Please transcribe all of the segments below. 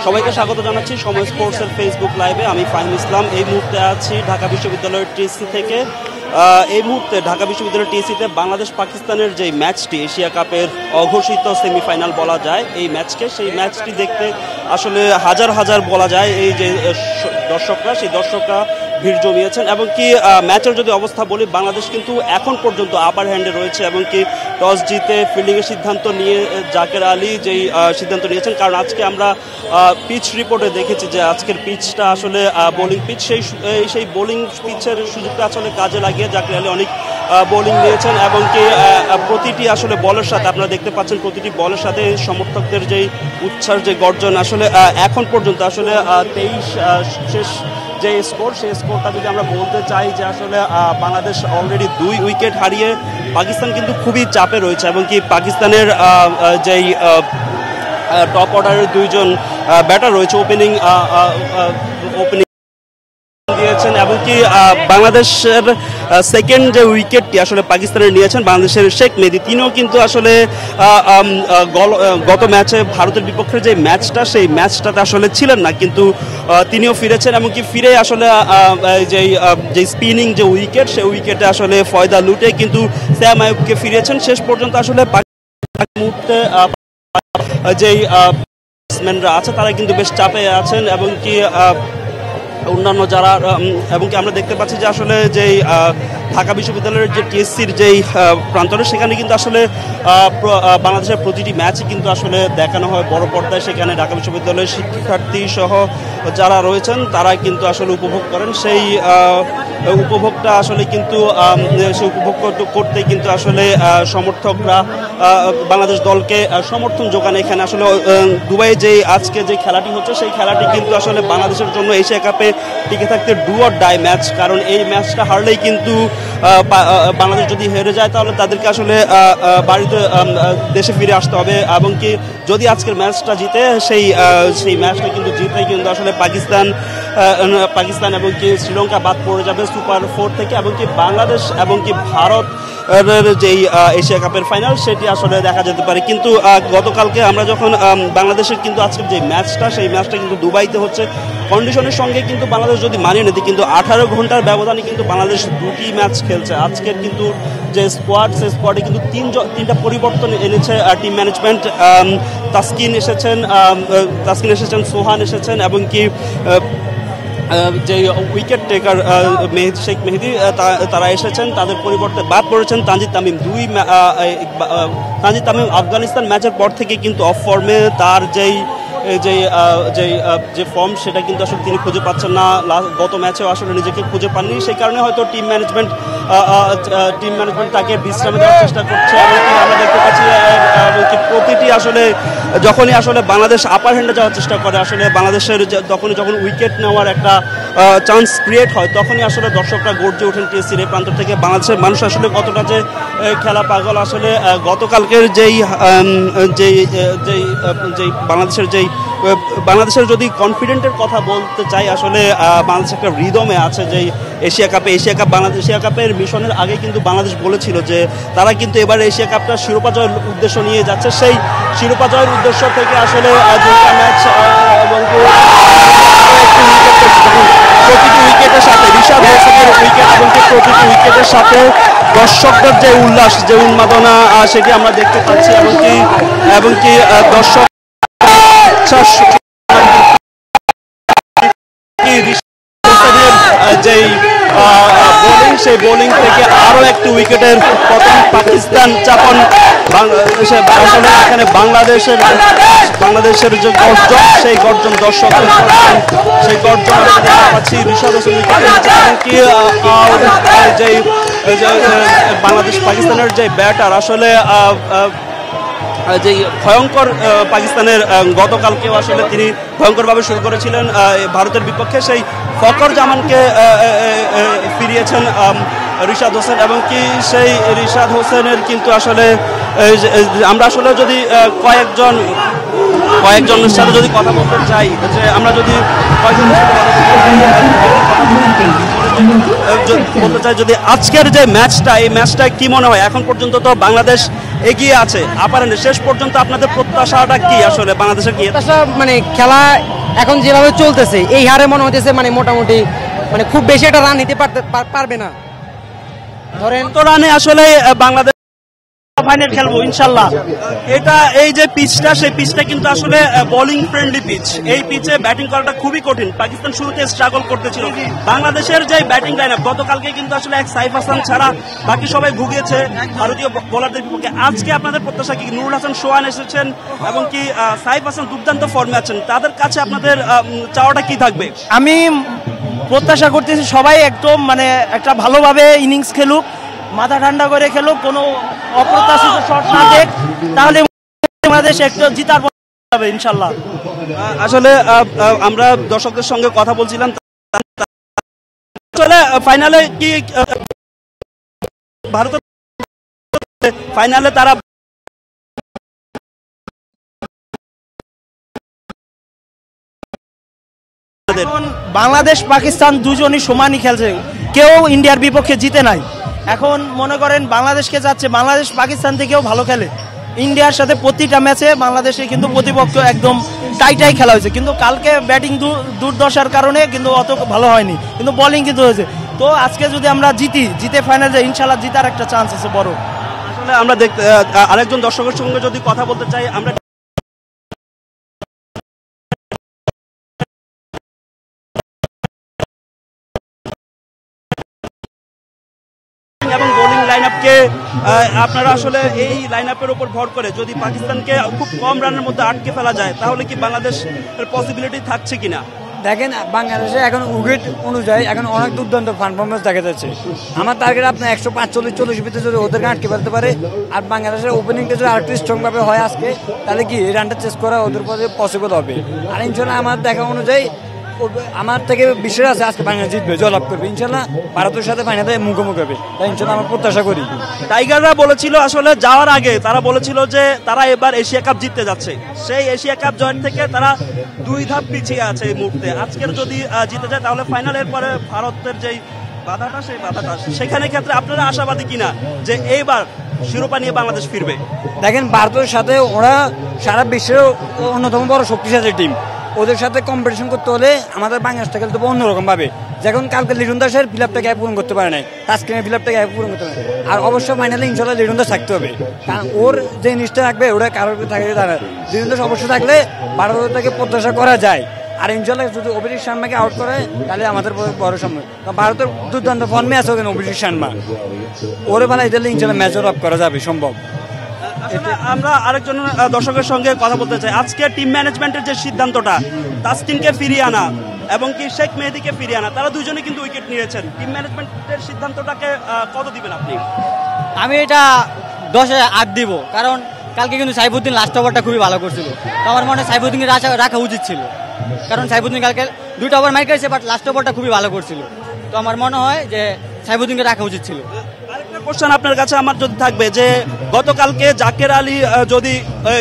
সবাইকে স্বাগত জানাচ্ছি সময় স্পোর্টসের ফেসবুক লাইভে। আমি ফাহিম ইসলাম। এই মুহূর্তে আছি ঢাকা বিশ্ববিদ্যালয়ের টিএসসি থেকে। এই মুহূর্তে ঢাকা বিশ্ববিদ্যালয়ের টিএসসিতে বাংলাদেশ পাকিস্তানের যে ম্যাচটি, এশিয়া কাপের অঘোষিত সেমিফাইনাল বলা যায় এই ম্যাচকে, সেই ম্যাচটি দেখতে আসলে হাজার হাজার বলা যায় এই যে দর্শকরা, সেই দর্শকরা ভিড় জমিয়েছেন। এবং কি ম্যাচের যদি অবস্থা বলি, বাংলাদেশ কিন্তু এখন পর্যন্ত আপার হ্যান্ডে রয়েছে এবং কি টস জিতে ফিল্ডিংয়ের সিদ্ধান্ত নিয়ে জাকের আলী যেই সিদ্ধান্ত নিয়েছেন। কারণ আজকে আমরা পিচ রিপোর্টে দেখেছি যে আজকের পিচটা আসলে বোলিং পিচ, সেই বোলিং পিচের সুযোগটা আসলে কাজে লাগিয়ে জাকের আলী অনেক বোলিং নিয়েছেন এবং কি প্রতিটি আসলে বলের সাথে আপনারা দেখতে পাচ্ছেন, প্রতিটি বলের সাথে সমর্থকদের যেই উচ্ছ্বাস, যে গর্জন, আসলে এখন পর্যন্ত আসলে 23 শেষ যে স্কোর, সেই স্কোরটা যদি আমরা বলতে চাই যে আসলে বাংলাদেশ অলরেডি 2 উইকেট হারিয়ে পাকিস্তান কিন্তু খুবই চাপে রয়েছে এবং কি পাকিস্তানের যেই টপ অর্ডারের 2 জন ব্যাটার রয়েছে ওপেনিং দিয়েছেন এবং কি বাংলাদেশের সেকেন্ড যে উইকেটটি আসলে পাকিস্তানের নিয়েছেন বাংলাদেশের শেখ মেহেদী, তিনিও কিন্তু আসলে গত ম্যাচে ভারতের বিপক্ষে যে ম্যাচটা, সেই ম্যাচটাতে আসলে ছিলেন না, কিন্তু তিনিও ফিরেছেন এবং কি ফিরে আসলে যে স্পিনিং যে উইকেট, সেই উইকেটে আসলে ফয়দা লুটে কিন্তু শ্যাম আইয়ুবকে ফিরিয়েছেন। শেষ পর্যন্ত আসলে মুহূর্তে যেই ব্যাটসম্যানরা আছে তারা কিন্তু বেশ চাপে আছেন এবং কি অন্যান্য যারা, এবং কি আমরা দেখতে পাচ্ছি যে আসলে যেই ঢাকা বিশ্ববিদ্যালয়ের যে টিএসসির যেই প্রান্তরে, সেখানে কিন্তু আসলে বাংলাদেশের প্রতিটি ম্যাচই কিন্তু আসলে দেখানো হয় বড় পর্দায়। সেখানে ঢাকা বিশ্ববিদ্যালয়ের শিক্ষার্থী সহ যারা রয়েছেন তারা কিন্তু আসলে উপভোগ করেন। সেই উপভোগটা আসলে কিন্তু সেই উপভোগ করতে কিন্তু আসলে সমর্থকরা বাংলাদেশ দলকে সমর্থন যোগান। এখানে আসলে দুবাইয়ে যেই আজকে যে খেলাটি হচ্ছে, সেই খেলাটি কিন্তু আসলে বাংলাদেশের জন্য এশিয়া কাপে টিকে থাকতে ডু অর ডাই ম্যাচ। কারণ এই ম্যাচটা হারলেই কিন্তু বাংলাদেশ যদি হেরে যায় তাহলে তাদেরকে আসলে বাড়িতে দেশে ফিরে আসতে হবে এবং কি যদি আজকের ম্যাচটা জিতে সেই ম্যাচটা কিন্তু জিতলেই কিন্তু আসলে পাকিস্তান এবং কি শ্রীলঙ্কা বাদ পড়ে যাবে সুপার 4 থেকে এবং কি বাংলাদেশ এবং কি ভারত যেই এশিয়া কাপের ফাইনাল সেটি আসলে দেখা যেতে পারে। কিন্তু গতকালকে আমরা যখন বাংলাদেশের কিন্তু আজকের যে ম্যাচটা, সেই ম্যাচটা কিন্তু দুবাইতে হচ্ছে। কন্ডিশনের সঙ্গে কিন্তু বাংলাদেশ যদি মানিয়ে নিতে, কিন্তু 18 ঘন্টার ব্যবধানে কিন্তু বাংলাদেশ 2টি ম্যাচ খেলছে। আজকের কিন্তু যে স্কোয়াড, সেই স্কোয়াডে কিন্তু তিনটা পরিবর্তন এনেছে টিম ম্যানেজমেন্ট। তাসকিন এসেছেন, সোহান এসেছেন এবং কি যে উইকেট টেকার শেখ মেহেদী তারা এসেছেন। তাদের পরিবর্তে বাদ পড়েছেন তানজিদ তামিম। তানজিদ তামিম আফগানিস্তান ম্যাচের পর থেকে কিন্তু অফ ফর্মে, তার যে ফর্ম সেটা কিন্তু আসলে তিনি খুঁজে পাচ্ছেন না। গত ম্যাচেও আসলে নিজেকে খুঁজে পাননি, সেই কারণে হয়তো টিম ম্যানেজমেন্ট তাকে বিশ্রামে দেওয়ার চেষ্টা করছে এবং আমরা দেখতে পাচ্ছি প্রতিটি আসলে যখনই আসলে বাংলাদেশ আপার হ্যান্ডে যাওয়ার চেষ্টা করে, আসলে বাংলাদেশের যখন উইকেট নেওয়ার একটা চান্স ক্রিয়েট হয়, তখনই আসলে দর্শকরা গর্জে ওঠেন টিএসসির এই প্রান্ত থেকে। বাংলাদেশের মানুষ আসলে কতটা যে খেলা পাগল, আসলে গতকালকের বাংলাদেশের যদি কনফিডেন্টের কথা বলতে চাই, আসলে বাংলাদেশ একটা রিদমে আছে। যে এশিয়া কাপের মিশনের আগে কিন্তু বাংলাদেশ বলেছিল যে তারা কিন্তু এবার এশিয়া কাপটা শিরোপা জয়ের উদ্দেশ্য নিয়ে যাচ্ছে। সেই শিরোপা জয়ের উদ্দেশ্য থেকে আসলে দুটা ম্যাচ এবং প্রতিটি উইকেটের সাথে রিশাদ হোসেনের উইকেট এবং প্রতিটি উইকেটের সাথে দর্শকদের যে উল্লাস, যে উন্মাদনা, সেটি আমরা দেখতে পাচ্ছি এবং কি দর্শক যেই বোলিং, সেই বোলিং থেকে আরো একটি উইকেটের পতন পাকিস্তান চাপন আসলে এখানে বাংলাদেশের যে গর্জন, সেই গর্জন দর্শক সেই গর্জন দেখতে পাচ্ছি। ঋষাদ হোসেন কি বাংলাদেশ পাকিস্তানের যে ব্যাটার, আসলে যে ভয়ঙ্কর পাকিস্তানের গতকালকেও আসলে তিনি ভয়ঙ্করভাবে শুরু করেছিলেন ভারতের বিপক্ষে। সেই ফকর জামানকে ফিরিয়েছেন ঋষাদ হোসেন এবং কি সেই ঋষাদ হোসেনের কিন্তু আসলে আমরা আসলে যদি কয়েকজনের সাথে যদি কথা বলতে চাই, যে আমরা যদি বলতে চাই যদি আজকের যে ম্যাচটা, এই ম্যাচটা কি মনে হয়? এখন পর্যন্ত তো বাংলাদেশ এগিয়ে আছে আপারেন্ট। শেষ পর্যন্ত আপনাদের প্রত্যাশাটা কি আসলে বাংলাদেশের কি প্রত্যাশা মানে খেলা এখন যেভাবে চলতেছে এই হারে মনে হচ্ছে মানে মোটামুটি মানে খুব বেশি একটা রান নিতে পারবে না। ধরেন তো রানে আসলে বাংলাদেশ ফাইনাল খেলবো ইনশাল্লাহ। এটা এই যে পিচটা সেই পিচটা কিন্তু আসলে বোলিং ফ্রেন্ডলি পিচ। এই পিচে ব্যাটিং করাটা খুবই কঠিন। পাকিস্তান শুরুতে স্ট্রাগল করতেছিল। বাংলাদেশের যে ব্যাটিং লাইনআপ গতকালকে কিন্তু আসলে এক সাইফ হাসান ছাড়া বাকি সবাই ভুগিয়েছে ভারতীয় বোলারদের বিপক্ষে। আজকে আপনাদের প্রত্যাশা কি? নুরুল হাসান সোহান এসেছেন এবং কি সাইফ হাসান দুর্দান্ত ফর্মে আছেন, তাদের কাছে আপনাদের চাওয়াটা কি থাকবে? আমি প্রত্যাশা করতেছি সবাই একদম মানে একটা ভালোভাবে ইনিংস খেলুক, মাথা ঠান্ডা করে খেলুক, কোনো অপ্রত্যাশিত শট না দেখ, তাহলে বাংলাদেশ একটা জিতার যাবে ইনশাল্লাহ। আসলে আমরা দর্শকদের সঙ্গে কথা বলছিলাম, আসলে ফাইনালে কি ভারতের ফাইনালে তারা বাংলাদেশ পাকিস্তান দুজনই সমানই খেলছে, কেউ ইন্ডিয়ার বিপক্ষে জিতে নাই। এখন মনে করেন বাংলাদেশকে যাচ্ছে, বাংলাদেশ পাকিস্তান থেকেও ভালো খেলে। ইন্ডিয়ার সাথে প্রতিটা ম্যাচে বাংলাদেশে কিন্তু প্রতিপক্ষ একদম টাইটাই খেলা হয়েছে, কিন্তু কালকে ব্যাটিং দুর্দশার কারণে কিন্তু অত ভালো হয়নি, কিন্তু বোলিং কিন্তু হয়েছে। তো আজকে যদি আমরা জিতে ফাইনাল যাই ইনশাল্লাহ জিতার একটা চান্স আছে বড়। আসলে আমরা দেখতে আরেকজন দর্শকের সঙ্গে যদি কথা বলতে চাই, আমরা এবং বোলিং লাইনআপকে আপনারা আসলে এই লাইনআপের উপর ভর করে যদি পাকিস্তানকে খুব কম রানের মধ্যে আটকে ফেলা যায় তাহলে কি বাংলাদেশের পসিবিলিটি থাকছে কিনা? দেখেন বাংলাদেশে এখন উইকেট অনুযায়ী এখন অনেক দুর্দান্ত পারফরমেন্স দেখা যাচ্ছে। আমার টার্গেট আপনার 145-40 ভিতরে যদি ওদেরকে আটকে ফেলতে পারে, আর বাংলাদেশের ওপেনিংটা যদি আরেকটু স্ট্রংভাবে হয় আজকে, তাহলে কি এই রানটা চেস করা ওদের পরে পসিবল হবে। আর ইনশাল্লাহ আমার দেখা অনুযায়ী আমার থেকে বিশ্বাস আছে আজকে বাংলাদেশ জিতবে, জয়লাভ করবে ইনশাল্লাহ, ভারতের সাথে ফাইনালে মুখোমুখি হবে, তাই ইনশাল্লাহ আমরা প্রত্যাশা করি। টাইগাররা বলেছিল আসলে যাওয়ার আগে তারা বলেছিল যে তারা এবার এশিয়া কাপ জিততে যাচ্ছে। সেই এশিয়া কাপ জয়ের থেকে তারা 2 ধাপ পিছিয়ে আছে এই মুহূর্তে। আজকের যদি জিতে যায় তাহলে ফাইনালের পরে ভারতের যেই বাধাটা সেই বাধাটা সেখানে ক্ষেত্রে আপনারা আশাবাদী কিনা যে এইবার শিরোপা নিয়ে বাংলাদেশ ফিরবে? দেখেন ভারতের সাথে ওরা সারা বিশ্বের অন্যতম বড় শক্তিশালী টিম, ওদের সাথে কম্পিটিশন করতে হলে আমাদের বাংলাদেশটা খেলতে হবে অন্যরকম ভাবে। যখন কালকে লিটন দাসের ফিলাপটা গ্যাপ পূরণ করতে পারে নাই, তাস্কিনের ফিলাপটা গ্যাপ পূরণ করতে পারে, আর অবশ্যই ফাইনালে ইনশাল্লাহ লিটন দাস থাকতে হবে, কারণ ওর যে জিনিসটা থাকবে ওরা কারোর থাকে তারা লিটন দাস অবশ্যই থাকলে ভারতের থেকে প্রত্যাশা করা যায়। আর ইনশাল্লাহ যদি অভিষেক শর্মাকে আউট করে তাহলে আমাদের বড় সম্ভব। ভারতের দুর্দান্ত ফর্মে আছে ওখানে অভিষেক শর্মা, ওরে বেলা দিলে ইনশাল্লাহ ম্যাচ অফ করা যাবে সম্ভব। আমরা আরেকজন দর্শকের সঙ্গে কথা বলতে চাই। আজকে টিম ম্যানেজমেন্টের যে সিদ্ধান্তটা তাসকিনকে ফিরিয়ে আনা এবং কি শেখ মেহেদীকে ফিরিয়ে আনা, তারা দুজনে কিন্তু উইকেট নিয়েছেন। টিম ম্যানেজমেন্টের সিদ্ধান্তটাকে কত দিবেন আপনি? আমি এটা 10-এ 8 দিব, কারণ কালকে কিন্তু সাইফুদ্দিন লাস্ট ওভারটা খুবই ভালো করছিল। তো আমার মনে হয় সাইফুদ্দিনকে রাখা উচিত ছিল, কারণ সাইফুদ্দিন কালকে 2টা ওভার মার করেছে, বাট লাস্ট ওভারটা খুবই ভালো করছিল। তো আমার মনে হয় যে সাইফুদ্দিনকে রাখা উচিত ছিল। আরেকটা কোশ্চেন আপনার কাছে আমার যদি থাকবে যে গতকালকে জাকের আলী যদি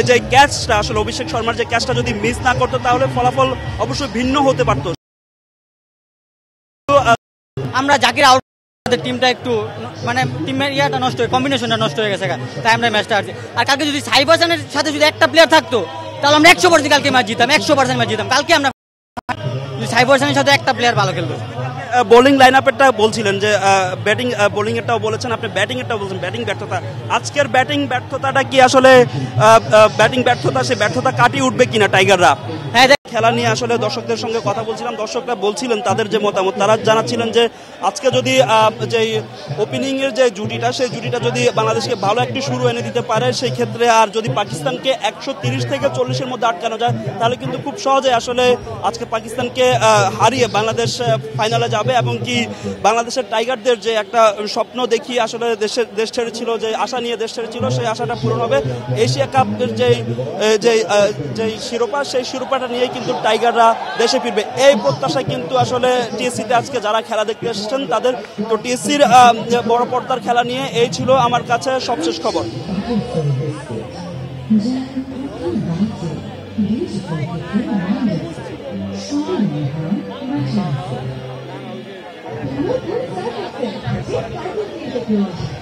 যে ক্যাচটা আসলে অভিষেক শর্মার যে ক্যাচটা যদি মিস না করতো তাহলে ফলাফল অবশ্যই ভিন্ন হতে পারতো। আমরা জাকির আউট, টিমটা একটু মানে টিমের ইয়াটা নষ্ট হয়ে কম্বিনেশনটা নষ্ট হয়ে গেছে, তাই আমরা ম্যাচটা হারছি। আর কালকে যদি সাইফ হাসানের সাথে যদি একটা প্লেয়ার থাকতো তাহলে আমরা 100% কালকে ম্যাচ জিতাম, 100% ম্যাচ জিতাম। কালকে আমরা সাইফ হাসানের সাথে একটা প্লেয়ার ভালো খেলবো। বোলিং লাইনআপেরটা বলছিলেন যে ব্যাটিং বোলিং এরটাও বলেছেন আপনি, ব্যাটিং এরটাও বলছেন ব্যাটিং ব্যর্থতা। আজকের ব্যাটিং ব্যর্থতাটা কি আসলে ব্যাটিং ব্যর্থতা, সে ব্যর্থতা কাটিয়ে উঠবে কিনা টাইগাররা? হ্যাঁ, খেলা নিয়ে আসলে দর্শকদের সঙ্গে কথা বলছিলাম, দর্শকরা বলছিলেন তাদের যে মতামত। তারা জানাচ্ছিলেন যে আজকে যদি যে ওপেনিং এর যে জুটিটা সেই জুটিটা যদি বাংলাদেশকে ভালো একটি শুরু এনে দিতে পারে সেই ক্ষেত্রে, আর যদি পাকিস্তানকে 130 থেকে 40-এর মধ্যে আটকানো যায় তাহলে কিন্তু খুব সহজে আসলে আজকে পাকিস্তানকে হারিয়ে বাংলাদেশ ফাইনালে যাবে। এবং কি বাংলাদেশের টাইগারদের যে একটা স্বপ্ন দেখিয়ে আসলে দেশ ছেড়েছিল, যে আশা নিয়ে দেশ ছেড়েছিল, সেই আশাটা পূরণ হবে। এশিয়া কাপের যে শিরোপা, সেই শিরোপাটা নিয়ে কিন্তু টাইগাররা দেশে ফিরবে এই প্রত্যাশা কিন্তু আসলে টিএসসিতে আজকে যারা খেলা দেখতে এসেছেন তাদের। তো টিএসসির বড় পর্দার খেলা নিয়ে এই ছিল আমার কাছে সবশেষ খবর। Thank you.